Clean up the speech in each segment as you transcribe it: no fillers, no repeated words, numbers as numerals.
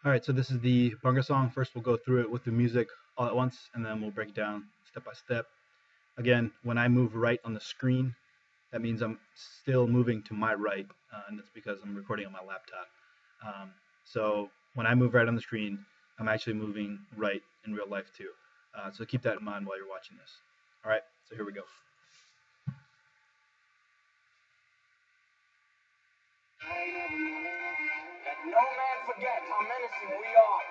All right, so this is the Bhangra Song. First, we'll go through it with the music all at once, and then we'll break it down step by step. Again, when I move right on the screen, that means I'm still moving to my right, and that's because I'm recording on my laptop. So when I move right on the screen, I'm actually moving right in real life too. So keep that in mind while you're watching this. All right, so here we go. Let no man forget how menacing we are.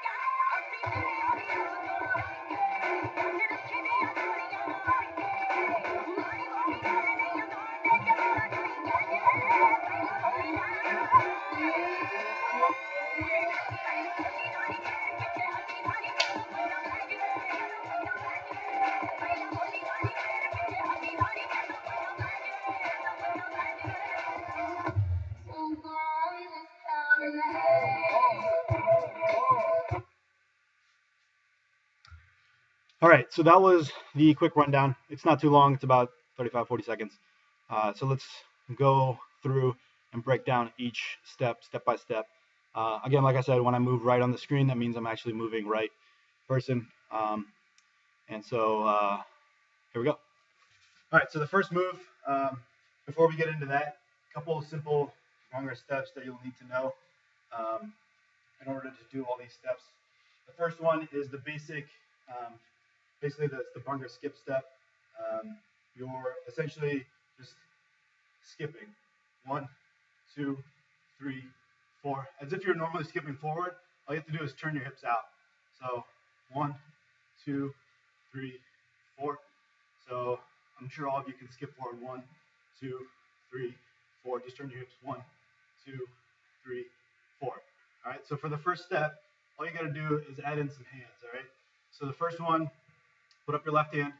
All right, so that was the quick rundown. It's not too long, it's about 35, 40 seconds. So let's go through and break down each step by step. Again, like I said, when I move right on the screen, that means I'm actually moving right person. And so here we go. All right, so the first move, before we get into that, a couple of simple Bhangra steps that you'll need to know in order to do all these steps. The first one is the basic, basically that's the Bhangra skip step. You're essentially just skipping 1, 2, 3, 4, as if you're normally skipping forward. All you have to do is turn your hips out. So 1, 2, 3, 4. So I'm sure all of you can skip forward 1, 2, 3, 4. Just turn your hips 1, 2, 3, 4. All right. So for the first step, all you got to do is add in some hands. All right. So the first one, put up your left hand,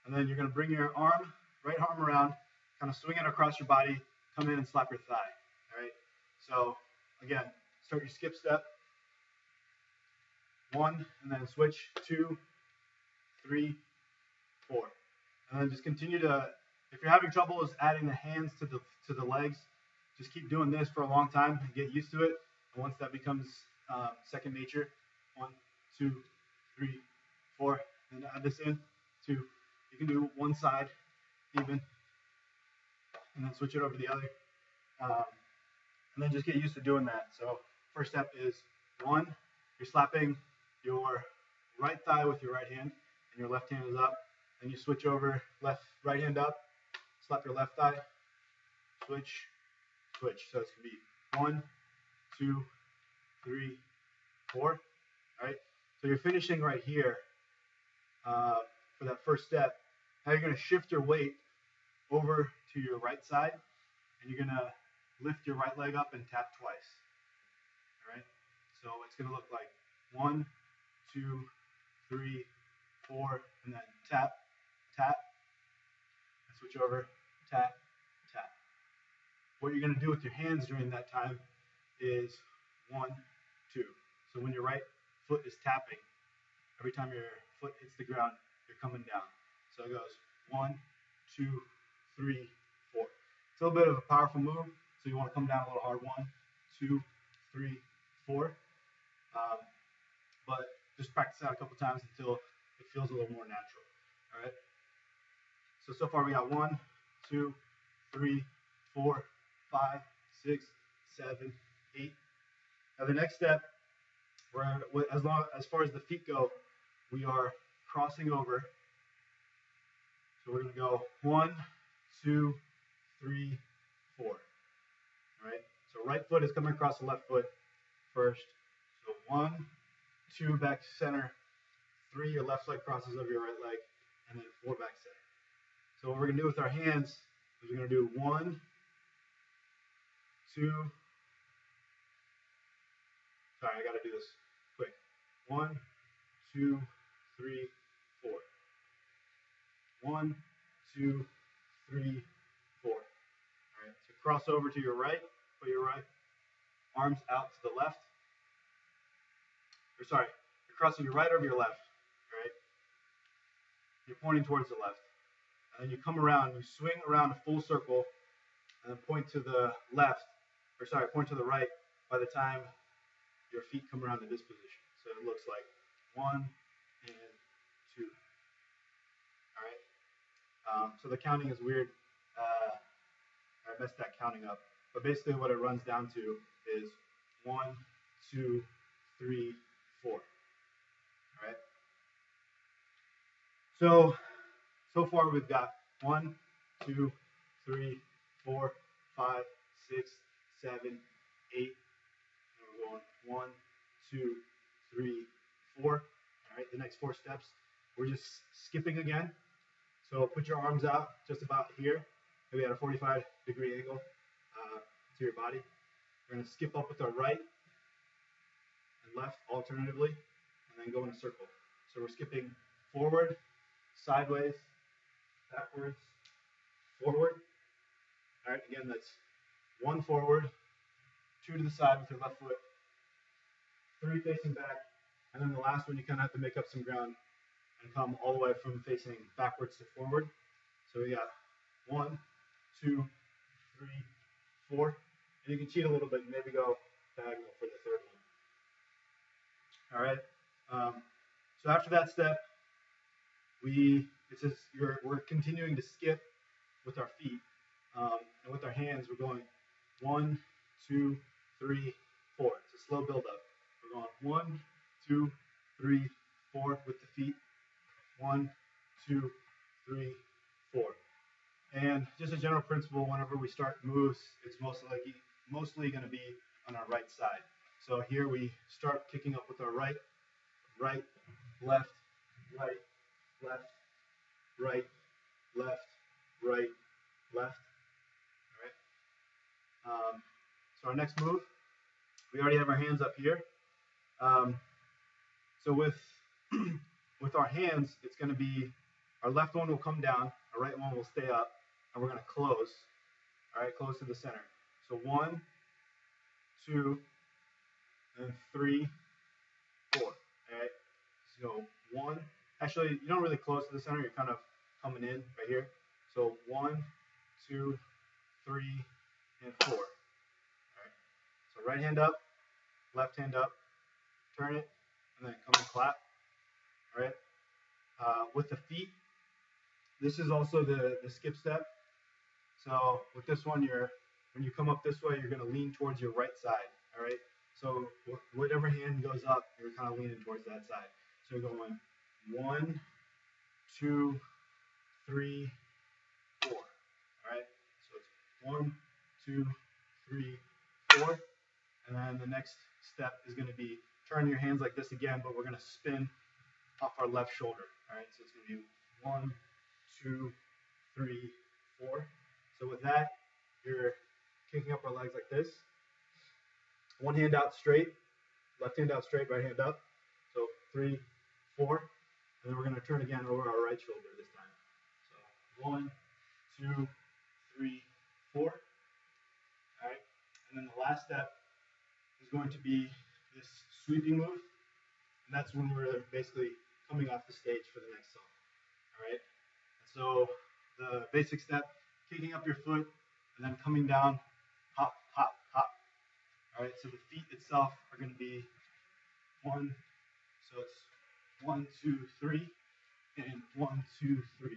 and then you're going to bring your right arm around, kind of swing it across your body, come in and slap your thigh. All right. So again, start your skip step. 1, and then switch 2, 3, 4, and then just continue to. If you're having trouble is adding the hands to the legs, just keep doing this for a long time and get used to it. And once that becomes second nature, 1, 2, 3, 4, and add this in. 2. You can do one side even, and then switch it over to the other, and then just get used to doing that. So first step is 1. You're slapping your right thigh with your right hand, and your left hand is up. Then you switch over, right hand up, slap your left thigh, switch, switch. So it's gonna be 1, 2, 3, 4. All right. So you're finishing right here for that first step. Now you're gonna shift your weight over to your right side, and you're gonna lift your right leg up and tap twice. All right. So it's gonna look like 1, 2, 3, 4, and then tap, tap, and switch over, tap, tap. What you're going to do with your hands during that time is 1, 2. So when your right foot is tapping, every time your foot hits the ground, you're coming down. So it goes 1, 2, 3, 4. It's a little bit of a powerful move, so you want to come down a little hard. 1, 2, 3, 4. But just practice that a couple times until it feels a little more natural. All right. So far we got 1, 2, 3, 4, 5, 6, 7, 8. Now the next step, as far as the feet go, we are crossing over. So we're going to go 1, 2, 3, 4. All right. So right foot is coming across the left foot first. So 1, 2, back to center. 3, your left leg crosses over your right leg, and then 4 back center. So what we're going to do with our hands is we're going to do 1, 2. Sorry, I got to do this quick. 1, 2, 3, 4. 1, 2, 3, 4. All right. So cross over to your right. Put your right arms out to the left. Or sorry, you're crossing your right over your left. All right. You're pointing towards the left. And then you come around, you swing around a full circle, and then point to the left, or sorry, point to the right by the time your feet come around to this position. So it looks like 1 and 2. All right. So the counting is weird. I messed that counting up. But basically what it runs down to is 1, 2, 3, 4. All right. So far we've got 1, 2, 3, 4, 5, 6, 7, 8. And we're going 1, 2, 3, 4. All right, the next 4 steps, we're just skipping again. So put your arms out just about here, maybe at a 45-degree angle to your body. We're going to skip up with our right and left alternatively, and then go in a circle. So we're skipping forward, sideways, backwards, forward. All right, again, that's 1 forward, 2 to the side with your left foot, 3 facing back, and then the last one you kind of have to make up some ground and come all the way from facing backwards to forward. So we got 1, 2, 3, 4, and you can cheat a little bit and maybe go diagonal for the third one. All right. So after that step, we're continuing to skip with our feet, and with our hands we're going 1, 2, 3, 4. It's a slow build up. We're going 1, 2, 3, 4 with the feet. 1, 2, 3, 4. And just a general principle, whenever we start moves, it's mostly going to be on our right side. So here we start kicking up with our right, right, left, right, left, right, left, right, left. All right. So our next move, we already have our hands up here. So with our hands, it's going to be our left one will come down, our right one will stay up, and we're going to close. All right, close to the center. So 1, 2, and 3, 4. All right. So 1. Actually, you don't really close to the center. You're kind of coming in right here. So 1, 2, 3, and 4. All right. So right hand up, left hand up, turn it, and then come and clap. All right. With the feet, this is also the skip step. So with this one, when you come up this way, you're going to lean towards your right side. All right. So whatever hand goes up, you're kind of leaning towards that side. So you're going 1, 2, 3, 4. All right. So it's 1, 2, 3, 4. And then the next step is going to be turn your hands like this again, but we're going to spin off our left shoulder. All right. So it's going to be 1, 2, 3, 4. So with that, you're kicking up our legs like this. One hand out straight, left hand out straight, right hand up. So 3, 4. And then we're going to turn again over our right shoulder this time. So 1, 2, 3, 4. All right. And then the last step is going to be this sweeping move. And that's when we're basically coming off the stage for the next song. All right. And so the basic step, kicking up your foot and then coming down, hop, hop, hop. All right. So the feet itself are going to be 1. So it's 1, 2, 3, and 1, 2, 3.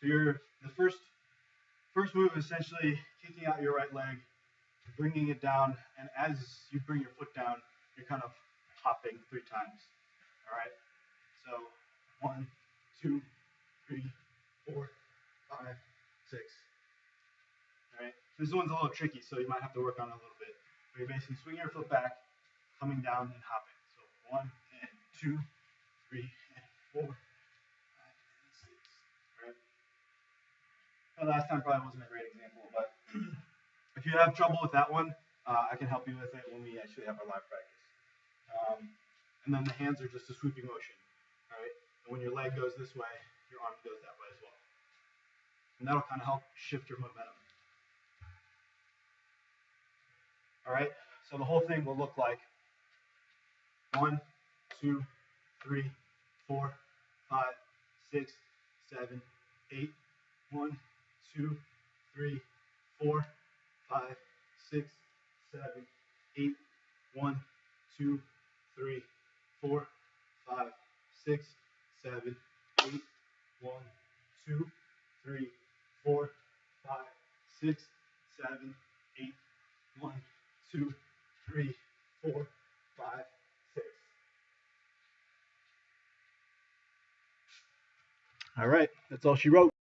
So the first move is essentially kicking out your right leg, bringing it down, and as you bring your foot down, you're kind of hopping 3 times. All right. So 1, 2, 3, 4, 5, 6. All right. This one's a little tricky, so you might have to work on it a little bit. But you're basically swinging your foot back, coming down, and hopping. So 1 and 2, 3 and 4, 5 and 6. All right. The last time probably wasn't a great example, but if you have trouble with that one, I can help you with it when we actually have our live practice. And then the hands are just a sweeping motion. All right. And when your leg goes this way, your arm goes that way as well. And that'll kind of help shift your momentum. All right. So the whole thing will look like 1, 2, 3, 4, 5, 6, 7, 8. 1, 2, 3, 4, 5, 6, 7, 8. 1, 2, 3, 4, 5, 6, 7, 8. 1, 2, 3, 4, 5, 6, 7, 8. 1, 2, 3, 4, 5, 6. All right, that's all she wrote.